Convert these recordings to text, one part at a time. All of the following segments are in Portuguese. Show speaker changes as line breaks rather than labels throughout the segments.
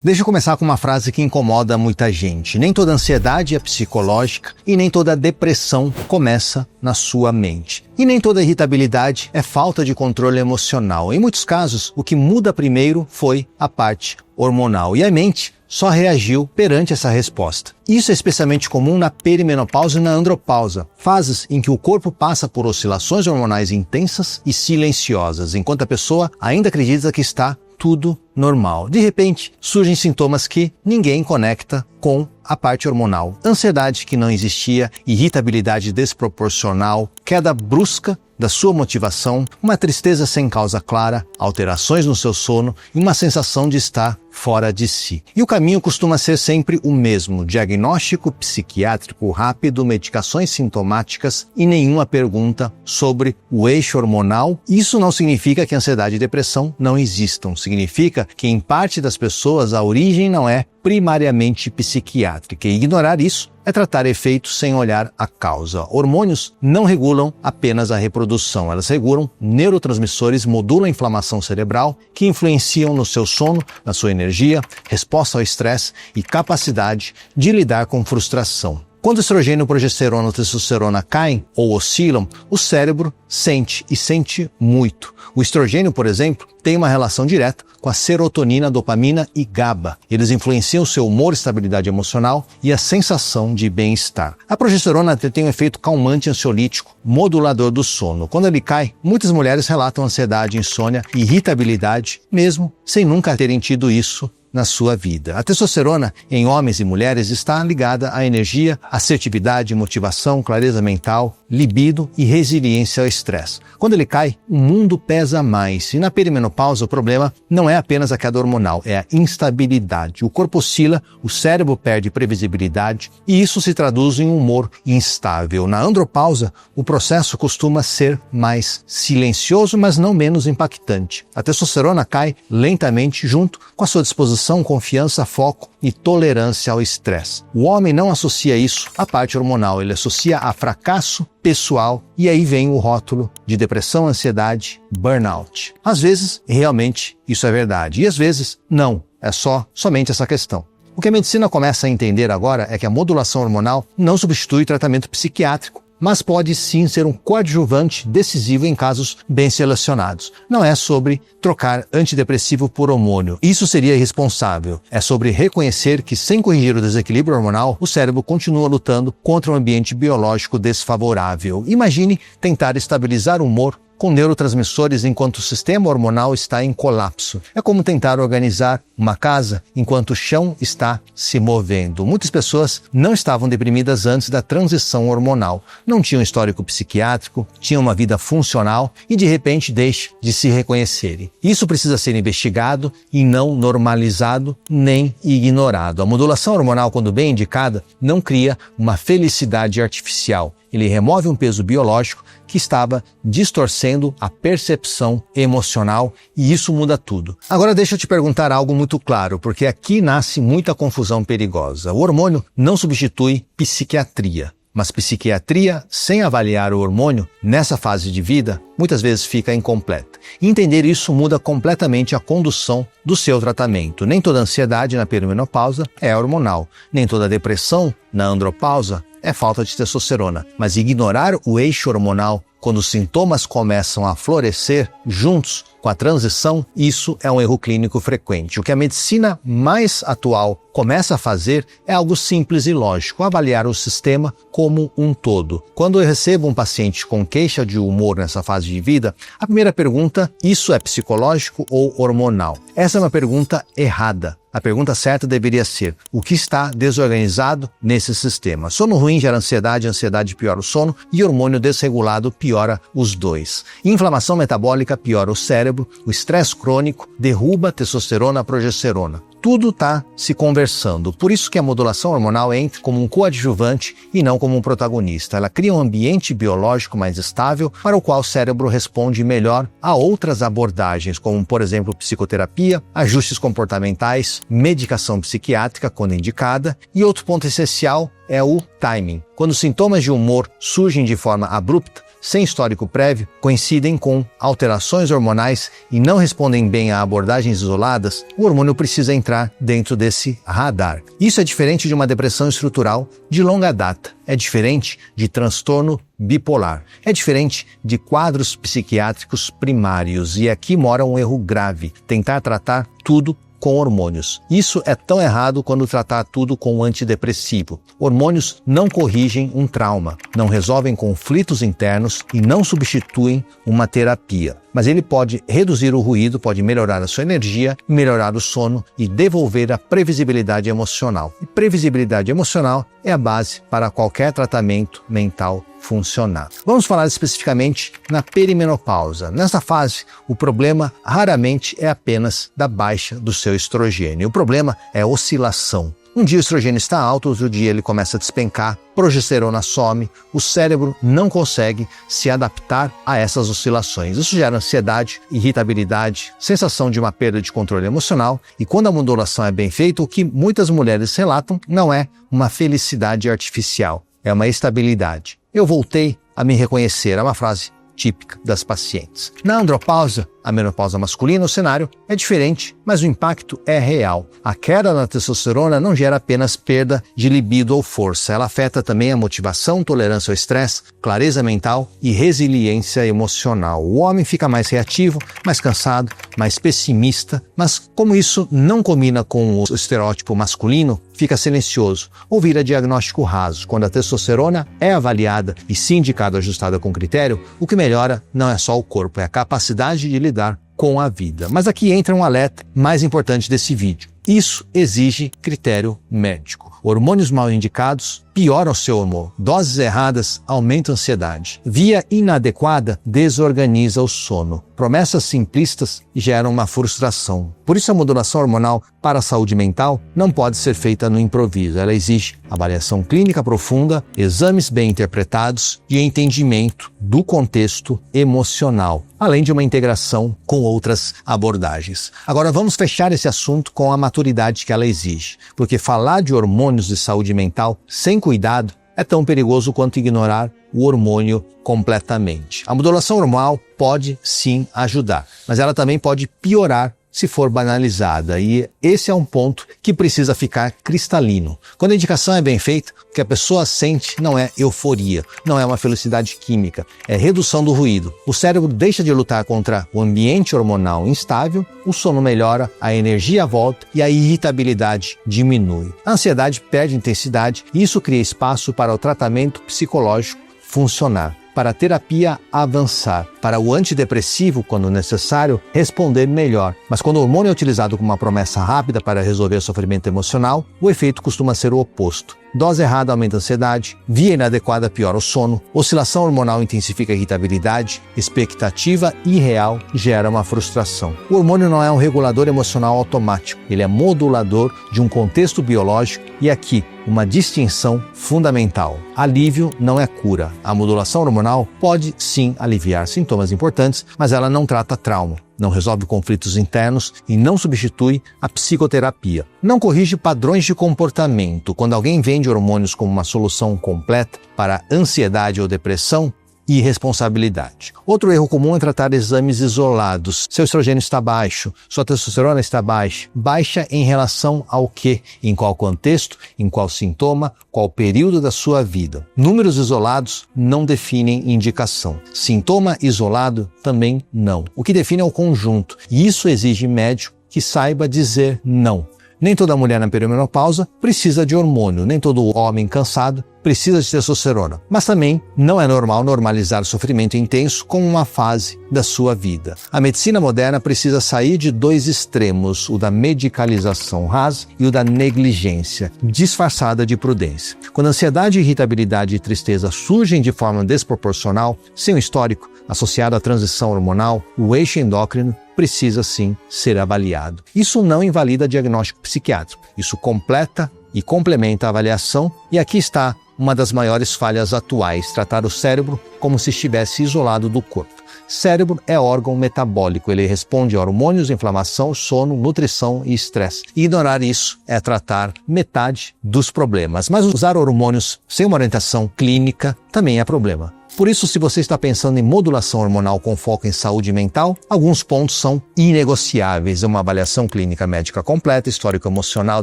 Deixa eu começar com uma frase que incomoda muita gente. Nem toda ansiedade é psicológica e nem toda depressão começa na sua mente. E nem toda irritabilidade é falta de controle emocional. Em muitos casos, o que muda primeiro foi a parte hormonal e a mente só reagiu perante essa resposta. Isso é especialmente comum na perimenopausa e na andropausa, fases em que o corpo passa por oscilações hormonais intensas e silenciosas, enquanto a pessoa ainda acredita que está tudo normal. De repente, surgem sintomas que ninguém conecta com a parte hormonal. Ansiedade que não existia, irritabilidade desproporcional, queda brusca da sua motivação, uma tristeza sem causa clara, alterações no seu sono e uma sensação de estar fora de si. E o caminho costuma ser sempre o mesmo: diagnóstico psiquiátrico rápido, medicações sintomáticas e nenhuma pergunta sobre o eixo hormonal. Isso não significa que ansiedade e depressão não existam. Significa que em parte das pessoas a origem não é primariamente psiquiátrica, e ignorar isso é tratar efeitos sem olhar a causa. Hormônios não regulam apenas a reprodução, elas regulam neurotransmissores, modulam a inflamação cerebral, que influenciam no seu sono, na sua energia, resposta ao estresse e capacidade de lidar com frustração. Quando o estrogênio, progesterona ou testosterona caem ou oscilam, o cérebro sente e sente muito. O estrogênio, por exemplo, tem uma relação direta com a serotonina, dopamina e GABA. Eles influenciam o seu humor, estabilidade emocional e a sensação de bem-estar. A progesterona tem um efeito calmante ansiolítico, modulador do sono. Quando ele cai, muitas mulheres relatam ansiedade, insônia e irritabilidade, mesmo sem nunca terem tido isso na sua vida. A testosterona em homens e mulheres está ligada à energia, assertividade, motivação, clareza mental, libido e resiliência ao estresse. Quando ele cai, o mundo pesa mais. E na perimenopausa o problema não é apenas a queda hormonal, é a instabilidade. O corpo oscila, o cérebro perde previsibilidade e isso se traduz em um humor instável. Na andropausa, o processo costuma ser mais silencioso, mas não menos impactante. A testosterona cai lentamente junto com a sua disposição, confiança, foco e tolerância ao estresse. O homem não associa isso à parte hormonal, ele associa a fracasso pessoal e aí vem o rótulo de depressão, ansiedade, burnout. Às vezes, realmente, isso é verdade e às vezes, não, é somente essa questão. O que a medicina começa a entender agora é que a modulação hormonal não substitui tratamento psiquiátrico, mas pode sim ser um coadjuvante decisivo em casos bem selecionados. Não é sobre trocar antidepressivo por hormônio. Isso seria irresponsável. É sobre reconhecer que, sem corrigir o desequilíbrio hormonal, o cérebro continua lutando contra um ambiente biológico desfavorável. Imagine tentar estabilizar o humor com neurotransmissores enquanto o sistema hormonal está em colapso. É como tentar organizar uma casa enquanto o chão está se movendo. Muitas pessoas não estavam deprimidas antes da transição hormonal. Não tinham histórico psiquiátrico, tinham uma vida funcional e de repente deixam de se reconhecerem. Isso precisa ser investigado e não normalizado nem ignorado. A modulação hormonal, quando bem indicada, não cria uma felicidade artificial. Ele remove um peso biológico que estava distorcendo a percepção emocional e isso muda tudo. Agora deixa eu te perguntar algo muito claro, porque aqui nasce muita confusão perigosa. O hormônio não substitui psiquiatria, mas psiquiatria sem avaliar o hormônio nessa fase de vida muitas vezes fica incompleta. Entender isso muda completamente a condução do seu tratamento. Nem toda ansiedade na perimenopausa é hormonal, nem toda depressão na andropausa é falta de testosterona, mas ignorar o eixo hormonal quando os sintomas começam a florescer juntos com a transição, isso é um erro clínico frequente. O que a medicina mais atual começa a fazer é algo simples e lógico, avaliar o sistema como um todo. Quando eu recebo um paciente com queixa de humor nessa fase de vida, a primeira pergunta: isso é psicológico ou hormonal? Essa é uma pergunta errada. A pergunta certa deveria ser: o que está desorganizado nesse sistema? Sono ruim gera ansiedade, ansiedade piora o sono e hormônio desregulado piora os dois. Inflamação metabólica piora o cérebro, o estresse crônico derruba testosterona, progesterona. Tudo está se conversando. Por isso que a modulação hormonal entra como um coadjuvante e não como um protagonista. Ela cria um ambiente biológico mais estável para o qual o cérebro responde melhor a outras abordagens, como, por exemplo, psicoterapia, ajustes comportamentais, medicação psiquiátrica, quando indicada. E outro ponto essencial é o timing. Quando sintomas de humor surgem de forma abrupta, sem histórico prévio, coincidem com alterações hormonais e não respondem bem a abordagens isoladas, o hormônio precisa entrar dentro desse radar. Isso é diferente de uma depressão estrutural de longa data. É diferente de transtorno bipolar. É diferente de quadros psiquiátricos primários. E aqui mora um erro grave: tentar tratar tudo com hormônios. Isso é tão errado quando tratar tudo com um antidepressivo. Hormônios não corrigem um trauma, não resolvem conflitos internos e não substituem uma terapia. Mas ele pode reduzir o ruído, pode melhorar a sua energia, melhorar o sono e devolver a previsibilidade emocional. E previsibilidade emocional é a base para qualquer tratamento mental funcionar. Vamos falar especificamente na perimenopausa. Nessa fase, o problema raramente é apenas da baixa do seu estrogênio. O problema é a oscilação. Um dia o estrogênio está alto, outro dia ele começa a despencar, progesterona some, o cérebro não consegue se adaptar a essas oscilações. Isso gera ansiedade, irritabilidade, sensação de uma perda de controle emocional e quando a modulação é bem feita, o que muitas mulheres relatam não é uma felicidade artificial, é uma estabilidade. Eu voltei a me reconhecer, é uma frase típica das pacientes. Na andropausa, a menopausa masculina, o cenário é diferente, mas o impacto é real. A queda na testosterona não gera apenas perda de libido ou força, ela afeta também a motivação, tolerância ao estresse, clareza mental e resiliência emocional. O homem fica mais reativo, mais cansado, mais pessimista, mas como isso não combina com o estereótipo masculino, fica silencioso ou vira diagnóstico raso. Quando a testosterona é avaliada e se indicado ajustada com critério, o que melhora não é só o corpo, é a capacidade de lidar com a vida. Mas aqui entra um alerta mais importante desse vídeo. Isso exige critério médico. Hormônios mal indicados pioram o seu humor. Doses erradas aumentam a ansiedade. Via inadequada desorganiza o sono. Promessas simplistas geram uma frustração. Por isso a modulação hormonal para a saúde mental não pode ser feita no improviso. Ela exige avaliação clínica profunda, exames bem interpretados e entendimento do contexto emocional, além de uma integração com outras abordagens. Agora vamos fechar esse assunto com a maturidade que ela exige, porque falar de hormônios de saúde mental sem cuidado é tão perigoso quanto ignorar o hormônio completamente. A modulação hormonal pode sim ajudar, mas ela também pode piorar se for banalizada, e esse é um ponto que precisa ficar cristalino. Quando a indicação é bem feita, o que a pessoa sente não é euforia, não é uma felicidade química, é redução do ruído. O cérebro deixa de lutar contra o ambiente hormonal instável, o sono melhora, a energia volta e a irritabilidade diminui. A ansiedade perde intensidade e isso cria espaço para o tratamento psicológico funcionar, para a terapia avançar, para o antidepressivo, quando necessário, responder melhor. Mas quando o hormônio é utilizado como uma promessa rápida para resolver o sofrimento emocional, o efeito costuma ser o oposto. Dose errada aumenta a ansiedade, via inadequada piora o sono, oscilação hormonal intensifica a irritabilidade, expectativa irreal gera uma frustração. O hormônio não é um regulador emocional automático, ele é modulador de um contexto biológico e aqui uma distinção fundamental. Alívio não é cura. A modulação hormonal pode sim aliviar sintomas importantes, mas ela não trata trauma, não resolve conflitos internos e não substitui a psicoterapia. Não corrige padrões de comportamento. Quando alguém vende hormônios como uma solução completa para ansiedade ou depressão, irresponsabilidade. Outro erro comum é tratar exames isolados. Seu estrogênio está baixo, sua testosterona está baixa. Baixa em relação ao quê? Em qual contexto? Em qual sintoma? Qual período da sua vida? Números isolados não definem indicação. Sintoma isolado também não. O que define é o conjunto. E isso exige médico que saiba dizer não. Nem toda mulher na perimenopausa precisa de hormônio, nem todo homem cansado precisa de testosterona. Mas também não é normal normalizar sofrimento intenso como uma fase da sua vida. A medicina moderna precisa sair de dois extremos, o da medicalização rasa e o da negligência, disfarçada de prudência. Quando ansiedade, irritabilidade e tristeza surgem de forma desproporcional, sem um histórico associado à transição hormonal, o eixo endócrino precisa sim ser avaliado. Isso não invalida diagnóstico psiquiátrico, isso completa e complementa a avaliação, e aqui está uma das maiores falhas atuais, tratar o cérebro como se estivesse isolado do corpo. Cérebro é órgão metabólico, ele responde a hormônios, inflamação, sono, nutrição e estresse. E ignorar isso é tratar metade dos problemas. Mas usar hormônios sem uma orientação clínica também é problema. Por isso, se você está pensando em modulação hormonal com foco em saúde mental, alguns pontos são inegociáveis: uma avaliação clínica médica completa, histórico emocional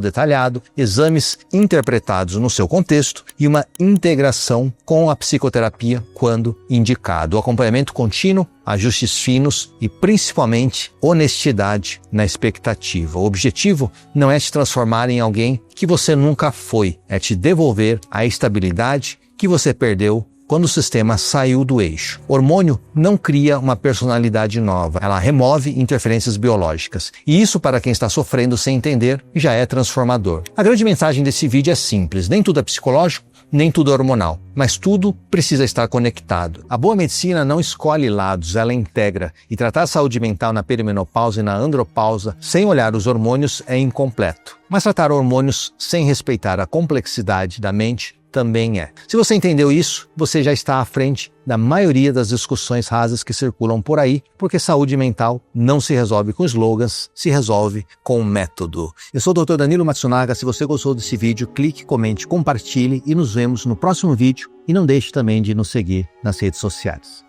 detalhado, exames interpretados no seu contexto e uma integração com a psicoterapia quando indicado. O acompanhamento contínuo, ajustes finos e, principalmente, honestidade na expectativa. O objetivo não é te transformar em alguém que você nunca foi, é te devolver a estabilidade que você perdeu quando o sistema saiu do eixo. Hormônio não cria uma personalidade nova, ela remove interferências biológicas. E isso, para quem está sofrendo sem entender, já é transformador. A grande mensagem desse vídeo é simples: nem tudo é psicológico, nem tudo é hormonal, mas tudo precisa estar conectado. A boa medicina não escolhe lados, ela integra. E tratar a saúde mental na perimenopausa e na andropausa sem olhar os hormônios é incompleto. Mas tratar hormônios sem respeitar a complexidade da mente também é. Se você entendeu isso, você já está à frente da maioria das discussões rasas que circulam por aí, porque saúde mental não se resolve com slogans, se resolve com método. Eu sou o Dr. Danilo Matsunaga. Se você gostou desse vídeo, clique, comente, compartilhe e nos vemos no próximo vídeo. E não deixe também de nos seguir nas redes sociais.